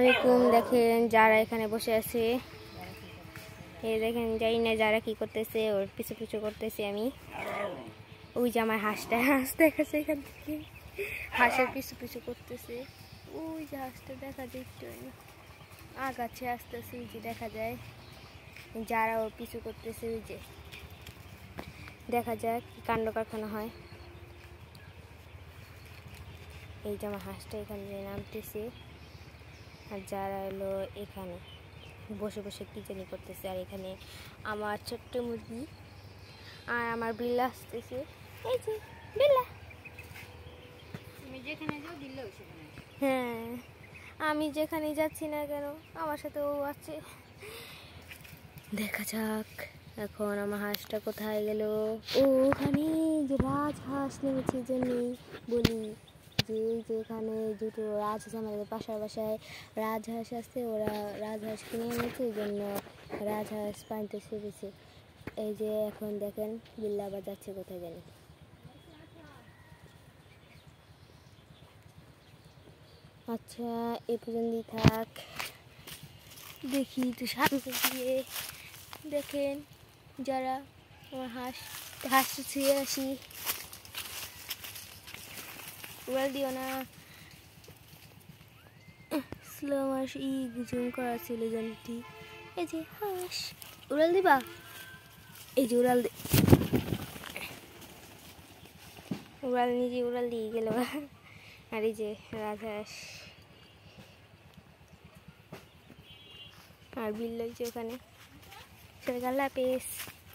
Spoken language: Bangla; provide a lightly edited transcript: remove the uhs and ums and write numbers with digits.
আলাইকুম। দেখেন যারা এখানে বসে আছে, এই দেখেন যাই না যারা কি করতেছে, ওর পিছু পিছু করতেছি আমি। ওই যে আমার হাঁসটা, হাঁস দেখাচ্ছে এখান থেকে, হাঁসের পিছু পিছু করতেছে। ওই যে হাঁসটা দেখা যায়, একটু আগাছে আসতেছে, ওই যে দেখা যায় যারা ওর পিছু করতেছে। ওই যে দেখা যায় কি কাণ্ড কারখানা হয়। এই যে আমার হাঁসটা এখান থেকে নামতেছে, আর যারা এলো এখানে বসে বসে কি জানি করতেছে। আর এখানে আমার ছোট্ট মুরগি আর আমার বিল্লা আসতেছে। এই যে বিল্লা, হ্যাঁ আমি যেখানে যাচ্ছি না কেন আমার সাথে ও আছে। দেখা যাক এখন আমার হাঁসটা কোথায় গেল। ও ওখানে যে রাজহাঁস নেমেছে, জন্যই বলি যে যেখানে দুটো রাজহাঁস আমাদের পাশের বাসায় রাজহাঁস আছে, ওরা রাজহাঁস কিনে এনেছে, এই জন্য রাজহাঁস পানিতে ছেড়েছে। এই যে এখন দেখেন বিল্লা আবার যাচ্ছে কোথায় জানি। আচ্ছা এ পর্যন্তই থাক, দেখি তো সামনে গিয়ে দেখেন যারা আমার হাঁসটা ছুঁয়ে আসি। উড়াল দিও না, স্লো মাসি জুম করা ছিল জানটি। এই যে হাঁস, উড়াল দিবা, এই যে উড়াল উড়াল নিজে উড়াল দিয়ে গেল। আর এই যে রাজহাঁস আর বিল্লা ওখানে। সবাই আল্লাহ হাফেজ।